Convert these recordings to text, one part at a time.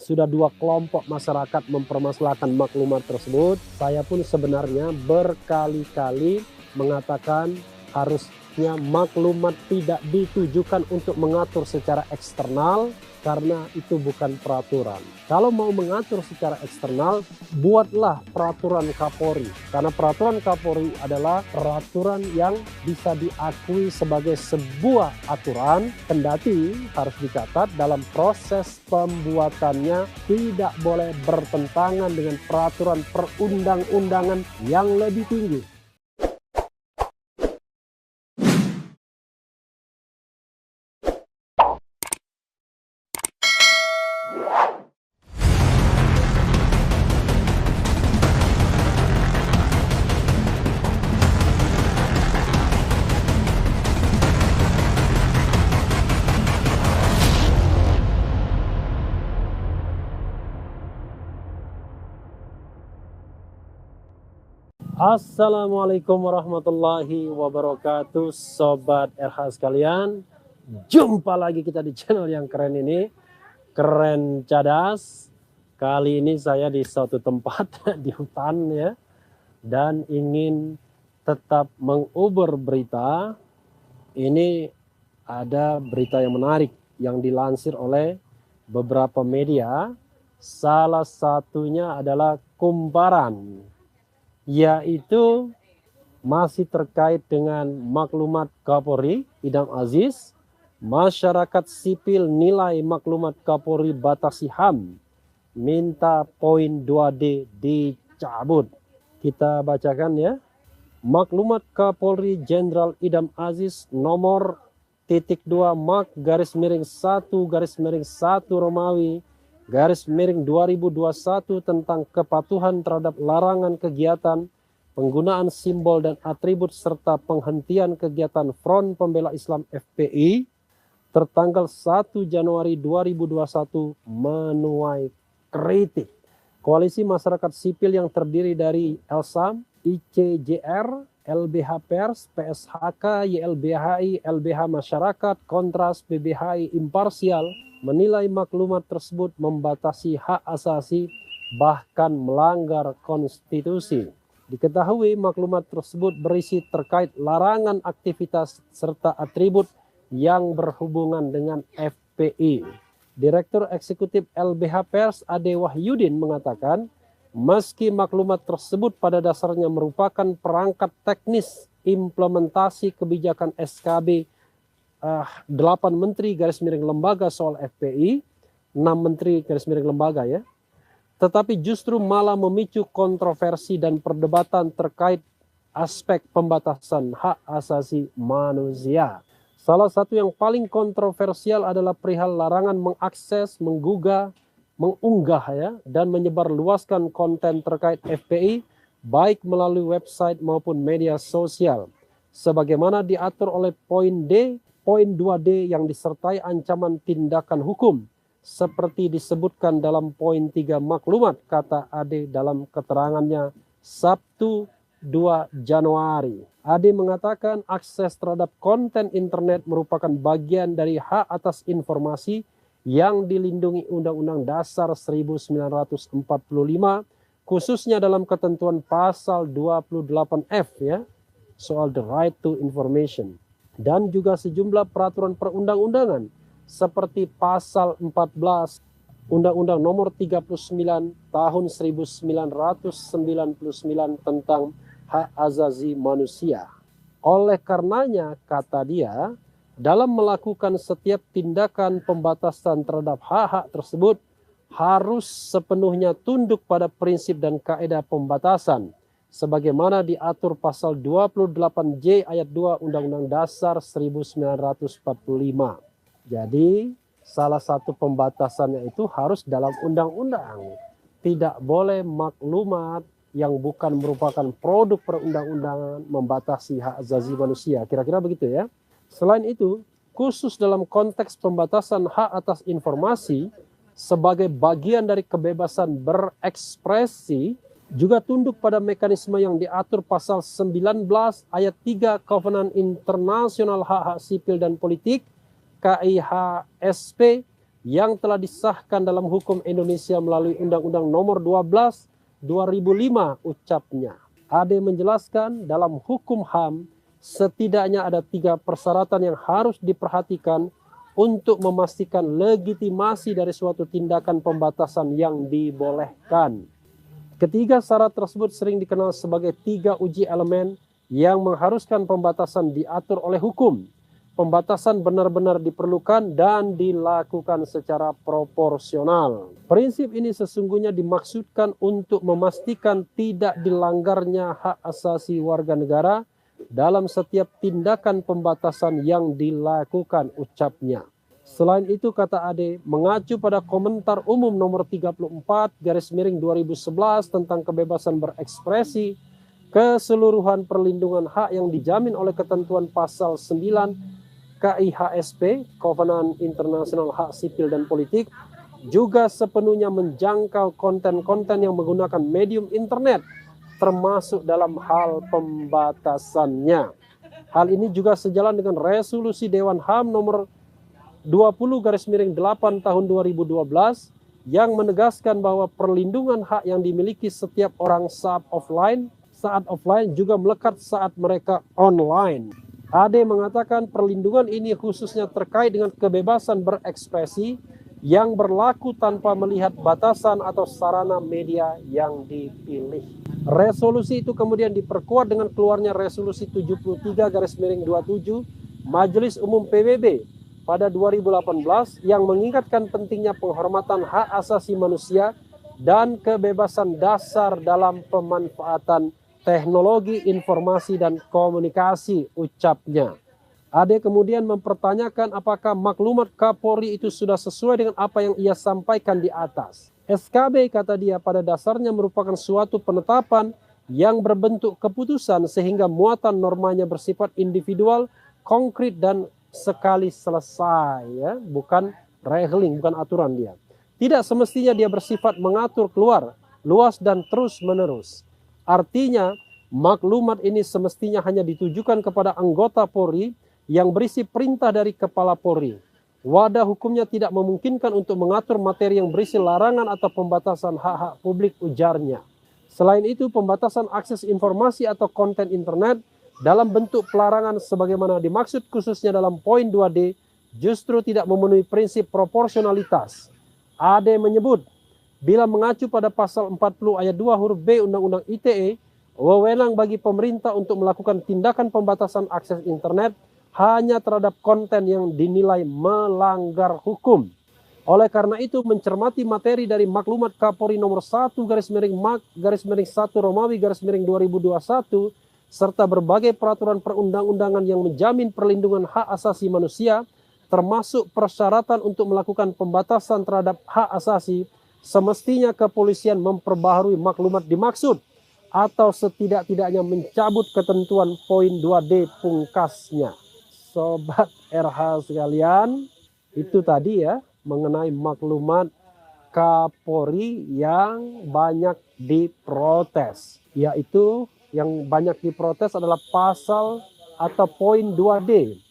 sudah dua kelompok masyarakat mempermasalahkan maklumat tersebut, saya pun sebenarnya berkali-kali mengatakan harusnya maklumat tidak ditujukan untuk mengatur secara eksternal karena itu bukan peraturan. Kalau mau mengatur secara eksternal, buatlah peraturan Kapolri. Karena peraturan Kapolri adalah peraturan yang bisa diakui sebagai sebuah aturan, kendati harus dicatat dalam proses pembuatannya tidak boleh bertentangan dengan peraturan perundang-undangan yang lebih tinggi. Assalamualaikum warahmatullahi wabarakatuh, Sobat RH sekalian. Jumpa lagi kita di channel yang keren ini, Keren Cadas. Kali ini saya di suatu tempat di hutan ya, dan ingin tetap menguber berita. Ini ada berita yang menarik yang dilansir oleh beberapa media. Salah satunya adalah Kumparan, yaitu masih terkait dengan maklumat Kapolri Idam Aziz. Masyarakat sipil nilai maklumat Kapolri batasi HAM, minta poin 2D dicabut. Kita bacakan ya. Maklumat Kapolri Jenderal Idam Aziz nomor .2 Mak _1 _1 Romawi _2021 tentang kepatuhan terhadap larangan kegiatan, penggunaan simbol dan atribut serta penghentian kegiatan Front Pembela Islam FPI tertanggal 1 Januari 2021 menuai kritik. Koalisi masyarakat sipil yang terdiri dari LSAM, ICJR, LBH Pers, PSHK, YLBHI, LBH Masyarakat, Kontras, PBHI Imparsial menilai maklumat tersebut membatasi hak asasi bahkan melanggar konstitusi. Diketahui maklumat tersebut berisi terkait larangan aktivitas serta atribut yang berhubungan dengan FPI. Direktur Eksekutif LBH Pers Ade Wahyudin mengatakan, meski maklumat tersebut pada dasarnya merupakan perangkat teknis implementasi kebijakan SKB 8 menteri _lembaga soal FPI, 6 menteri _lembaga ya, tetapi justru malah memicu kontroversi dan perdebatan terkait aspek pembatasan hak asasi manusia. Salah satu yang paling kontroversial adalah perihal larangan mengakses, menggugah, mengunggah ya, dan menyebarluaskan konten terkait FPI baik melalui website maupun media sosial, sebagaimana diatur oleh poin 2D yang disertai ancaman tindakan hukum seperti disebutkan dalam poin 3 maklumat, kata Ade dalam keterangannya Sabtu 2 Januari. Ade mengatakan akses terhadap konten internet merupakan bagian dari hak atas informasi yang dilindungi Undang-Undang Dasar 1945, khususnya dalam ketentuan pasal 28F ya, soal the right to information, dan juga sejumlah peraturan perundang-undangan seperti pasal 14 Undang-Undang Nomor 39 Tahun 1999 tentang hak asasi manusia. Oleh karenanya, kata dia, dalam melakukan setiap tindakan pembatasan terhadap hak-hak tersebut harus sepenuhnya tunduk pada prinsip dan kaidah pembatasan sebagaimana diatur pasal 28J ayat 2 Undang-Undang Dasar 1945. Jadi salah satu pembatasannya itu harus dalam undang-undang. Tidak boleh maklumat yang bukan merupakan produk perundang-undangan membatasi hak asasi manusia. Kira-kira begitu ya. Selain itu, khusus dalam konteks pembatasan hak atas informasi sebagai bagian dari kebebasan berekspresi, juga tunduk pada mekanisme yang diatur pasal 19 ayat 3 Kovenan Internasional Hak-Hak Sipil dan Politik KIHSP yang telah disahkan dalam hukum Indonesia melalui Undang-Undang Nomor 12 2005, ucapnya. Ade menjelaskan dalam hukum HAM setidaknya ada 3 persyaratan yang harus diperhatikan untuk memastikan legitimasi dari suatu tindakan pembatasan yang dibolehkan. Ketiga syarat tersebut sering dikenal sebagai 3 uji elemen yang mengharuskan pembatasan diatur oleh hukum. Pembatasan benar-benar diperlukan dan dilakukan secara proporsional. Prinsip ini sesungguhnya dimaksudkan untuk memastikan tidak dilanggarnya hak asasi warga negara dalam setiap tindakan pembatasan yang dilakukan, ucapnya. Selain itu, kata Ade, mengacu pada komentar umum nomor 34/2011 tentang kebebasan berekspresi, keseluruhan perlindungan hak yang dijamin oleh ketentuan pasal 9 KIHSP, Kovenan Internasional Hak Sipil dan Politik, juga sepenuhnya menjangkau konten-konten yang menggunakan medium internet, termasuk dalam hal pembatasannya. Hal ini juga sejalan dengan resolusi Dewan HAM nomor 20/8 tahun 2012 yang menegaskan bahwa perlindungan hak yang dimiliki setiap orang saat offline juga melekat saat mereka online. Ade mengatakan perlindungan ini khususnya terkait dengan kebebasan berekspresi yang berlaku tanpa melihat batasan atau sarana media yang dipilih. Resolusi itu kemudian diperkuat dengan keluarnya resolusi 73/27 Majelis Umum PBB pada 2018 yang mengingatkan pentingnya penghormatan hak asasi manusia dan kebebasan dasar dalam pemanfaatan teknologi informasi dan komunikasi, ucapnya. Ade kemudian mempertanyakan apakah maklumat Kapolri itu sudah sesuai dengan apa yang ia sampaikan di atas. SKB, kata dia, pada dasarnya merupakan suatu penetapan yang berbentuk keputusan sehingga muatan normanya bersifat individual, konkret dan sekali selesai, ya, bukan reheling, bukan aturan dia. Tidak semestinya dia bersifat mengatur keluar, luas dan terus menerus. Artinya, maklumat ini semestinya hanya ditujukan kepada anggota Polri yang berisi perintah dari Kepala Polri. Wadah hukumnya tidak memungkinkan untuk mengatur materi yang berisi larangan atau pembatasan hak-hak publik, ujarnya. Selain itu, pembatasan akses informasi atau konten internet dalam bentuk pelarangan sebagaimana dimaksud khususnya dalam poin 2D justru tidak memenuhi prinsip proporsionalitas. Ade menyebut, bila mengacu pada pasal 40 ayat 2 huruf B Undang-Undang ITE, wewenang bagi pemerintah untuk melakukan tindakan pembatasan akses internet hanya terhadap konten yang dinilai melanggar hukum. Oleh karena itu, mencermati materi dari maklumat Kapolri nomor 1/1 Romawi/2021 serta berbagai peraturan perundang-undangan yang menjamin perlindungan hak asasi manusia, termasuk persyaratan untuk melakukan pembatasan terhadap hak asasi, semestinya kepolisian memperbaharui maklumat dimaksud atau setidak-tidaknya mencabut ketentuan poin 2D pungkasnya. Sobat RH sekalian, itu tadi ya mengenai maklumat Kapolri yang banyak diprotes. Yaitu yang banyak diprotes adalah pasal atau poin 2D.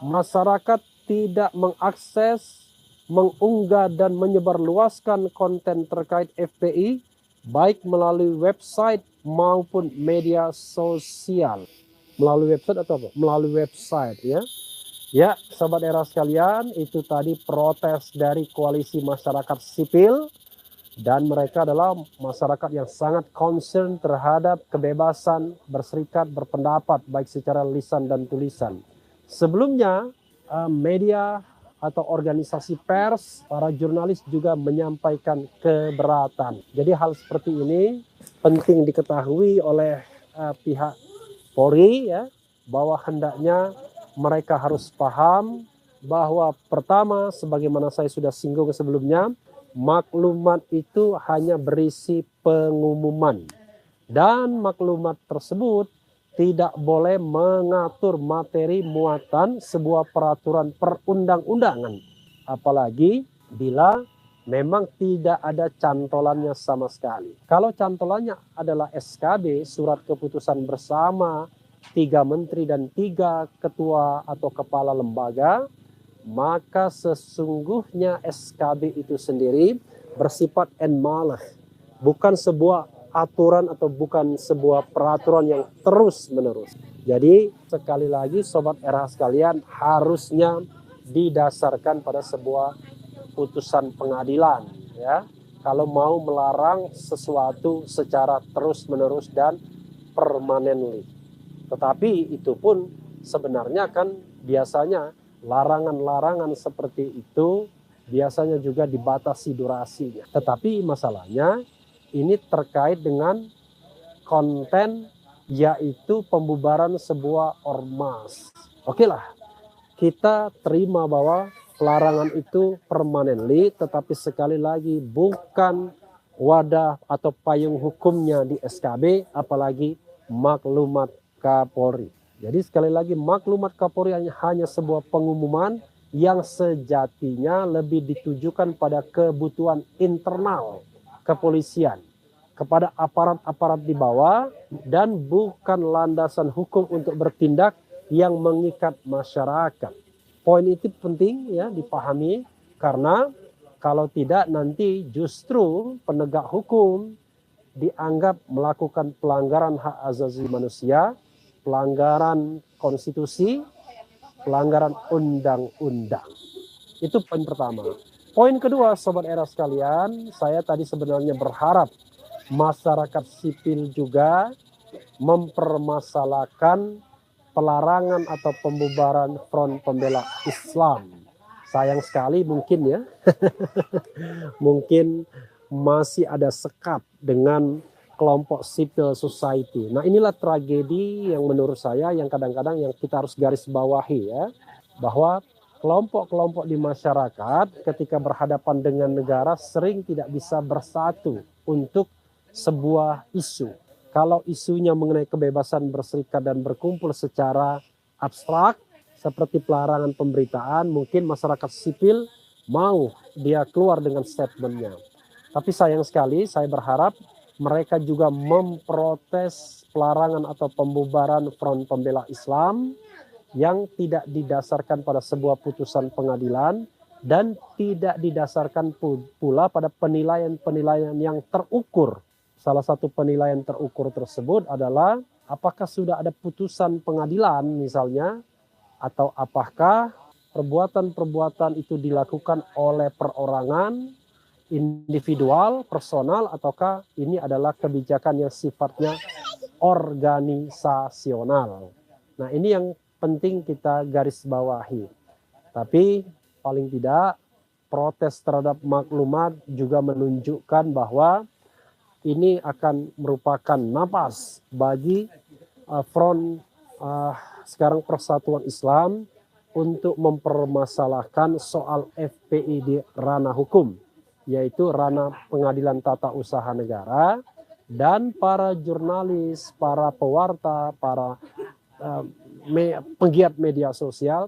Masyarakat tidak mengakses, mengunggah dan menyebarluaskan konten terkait FPI baik melalui website maupun media sosial. Melalui website atau apa? Melalui website, ya. Ya, sahabat era sekalian, itu tadi protes dari koalisi masyarakat sipil dan mereka adalah masyarakat yang sangat concern terhadap kebebasan berserikat, berpendapat baik secara lisan dan tulisan. Sebelumnya media atau organisasi pers, para jurnalis juga menyampaikan keberatan. Jadi hal seperti ini penting diketahui oleh pihak Polri, ya, bahwa hendaknya mereka harus paham bahwa pertama, sebagaimana saya sudah singgung sebelumnya, maklumat itu hanya berisi pengumuman dan maklumat tersebut tidak boleh mengatur materi muatan sebuah peraturan perundang-undangan, apalagi bila memang tidak ada cantolannya sama sekali. Kalau cantolannya adalah SKB, surat keputusan bersama 3 menteri dan 3 ketua atau kepala lembaga, maka sesungguhnya SKB itu sendiri bersifat enmalah, bukan sebuah aturan atau bukan sebuah peraturan yang terus-menerus. Jadi sekali lagi sobat RH sekalian, harusnya didasarkan pada sebuah putusan pengadilan, ya. Kalau mau melarang sesuatu secara terus-menerus dan permanently. Tetapi itu pun sebenarnya kan biasanya larangan-larangan seperti itu biasanya juga dibatasi durasinya. Tetapi masalahnya ini terkait dengan konten, yaitu pembubaran sebuah ormas. Oke lah, kita terima bahwa larangan itu permanently, tetapi sekali lagi bukan wadah atau payung hukumnya di SKB, apalagi maklumat Kapolri. Jadi sekali lagi maklumat Kapolri hanya sebuah pengumuman yang sejatinya lebih ditujukan pada kebutuhan internal kepolisian, kepada aparat-aparat di bawah, dan bukan landasan hukum untuk bertindak yang mengikat masyarakat. Poin itu penting ya dipahami, karena kalau tidak nanti justru penegak hukum dianggap melakukan pelanggaran hak asasi manusia, pelanggaran konstitusi, pelanggaran undang-undang. Itu poin pertama. Poin kedua, sobat era sekalian, saya tadi sebenarnya berharap masyarakat sipil juga mempermasalahkan pelarangan atau pembubaran Front Pembela Islam. Sayang sekali mungkin ya, mungkin masih ada sekat dengan kelompok civil society. Nah inilah tragedi yang menurut saya yang kadang-kadang yang kita harus garis bawahi ya, bahwa kelompok-kelompok di masyarakat ketika berhadapan dengan negara sering tidak bisa bersatu untuk sebuah isu. Kalau isunya mengenai kebebasan berserikat dan berkumpul secara abstrak, seperti pelarangan pemberitaan, mungkin masyarakat sipil mau dia keluar dengan statementnya. Tapi sayang sekali, saya berharap mereka juga memprotes pelarangan atau pembubaran Front Pembela Islam yang tidak didasarkan pada sebuah putusan pengadilan dan tidak didasarkan pula pada penilaian-penilaian yang terukur. Salah satu penilaian terukur tersebut adalah apakah sudah ada putusan pengadilan misalnya, atau apakah perbuatan-perbuatan itu dilakukan oleh perorangan, individual, personal, ataukah ini adalah kebijakan yang sifatnya organisasional. Nah ini yang penting kita garis bawahi. Tapi paling tidak protes terhadap maklumat juga menunjukkan bahwa ini akan merupakan napas bagi front sekarang Persatuan Islam untuk mempermasalahkan soal FPI di ranah hukum, yaitu ranah pengadilan tata usaha negara, dan para jurnalis, para pewarta, para penggiat media sosial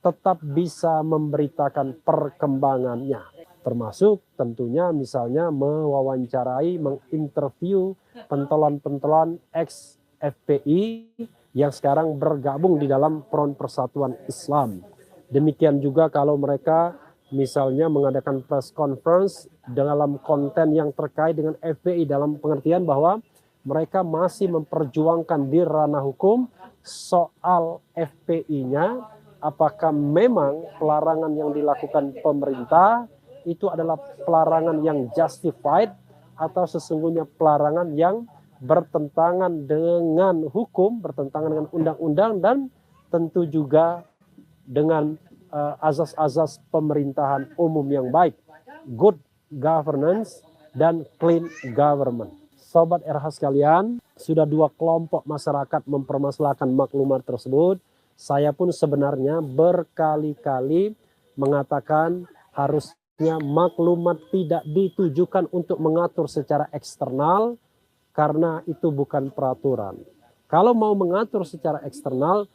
tetap bisa memberitakan perkembangannya. Termasuk tentunya misalnya mewawancarai, menginterview pentolan-pentolan ex FPI yang sekarang bergabung di dalam Front Persatuan Islam. Demikian juga kalau mereka misalnya mengadakan press conference dalam konten yang terkait dengan FPI, dalam pengertian bahwa mereka masih memperjuangkan di ranah hukum soal FPI-nya, apakah memang pelarangan yang dilakukan pemerintah itu adalah pelarangan yang justified atau sesungguhnya pelarangan yang bertentangan dengan hukum, bertentangan dengan undang-undang, dan tentu juga dengan azas-azas pemerintahan umum yang baik, good governance dan clean government. Sobat RH sekalian, sudah dua kelompok masyarakat mempermasalahkan maklumat tersebut. Saya pun sebenarnya berkali-kali mengatakan harusnya maklumat tidak ditujukan untuk mengatur secara eksternal, karena itu bukan peraturan. Kalau mau mengatur secara eksternal,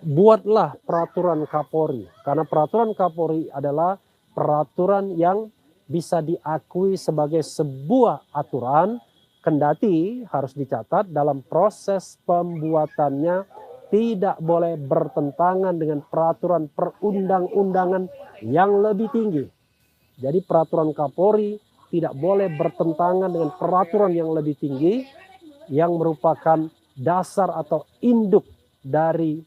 buatlah peraturan Kapolri. Karena peraturan Kapolri adalah peraturan yang bisa diakui sebagai sebuah aturan, kendati harus dicatat dalam proses pembuatannya tidak boleh bertentangan dengan peraturan perundang-undangan yang lebih tinggi. Jadi peraturan Kapolri tidak boleh bertentangan dengan peraturan yang lebih tinggi yang merupakan dasar atau induk dari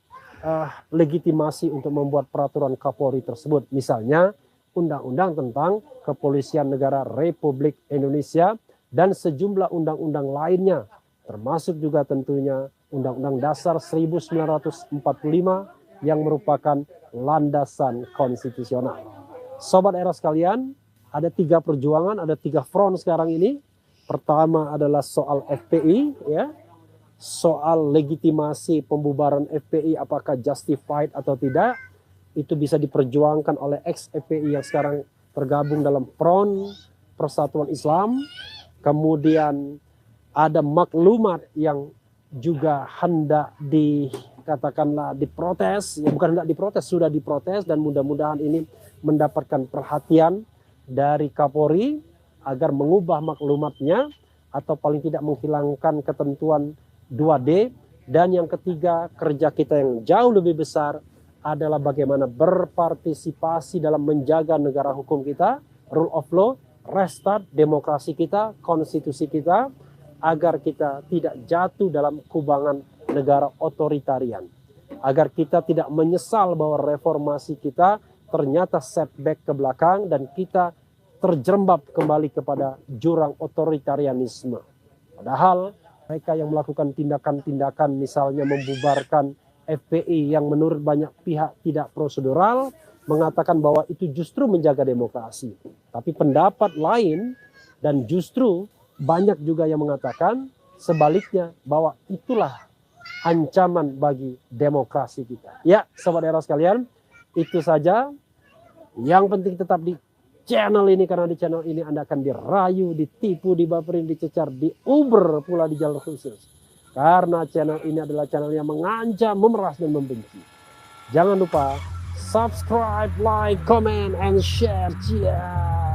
legitimasi untuk membuat peraturan Kapolri tersebut. Misalnya Undang-Undang tentang Kepolisian Negara Republik Indonesia dan sejumlah undang-undang lainnya, termasuk juga tentunya Undang-Undang Dasar 1945 yang merupakan landasan konstitusional. Sobat Era sekalian, ada 3 perjuangan, ada 3 front sekarang ini. Pertama adalah soal FPI, ya, soal legitimasi pembubaran FPI apakah justified atau tidak. Itu bisa diperjuangkan oleh ex-FPI yang sekarang tergabung dalam Front Persatuan Islam. Kemudian ada maklumat yang juga hendak dikatakanlah diprotes, ya bukan hendak diprotes, sudah diprotes, dan mudah-mudahan ini mendapatkan perhatian dari Kapolri agar mengubah maklumatnya atau paling tidak menghilangkan ketentuan 2D. Dan yang ketiga, kerja kita yang jauh lebih besar adalah bagaimana berpartisipasi dalam menjaga negara hukum kita, rule of law, restart demokrasi kita, konstitusi kita, agar kita tidak jatuh dalam kubangan negara otoritarian. Agar kita tidak menyesal bahwa reformasi kita ternyata setback ke belakang dan kita terjerembab kembali kepada jurang otoritarianisme. Padahal mereka yang melakukan tindakan-tindakan misalnya membubarkan FPI yang menurut banyak pihak tidak prosedural, mengatakan bahwa itu justru menjaga demokrasi. Tapi pendapat lain dan justru banyak juga yang mengatakan sebaliknya bahwa itulah ancaman bagi demokrasi kita. Ya, Sobat Era sekalian, itu saja. Yang penting tetap di channel ini, karena di channel ini Anda akan dirayu, ditipu, dibaperin, dicecar, diuber pula di jalur khusus. Karena channel ini adalah channel yang mengancam, memeras, dan membenci. Jangan lupa subscribe, like, comment, and share. Ciao.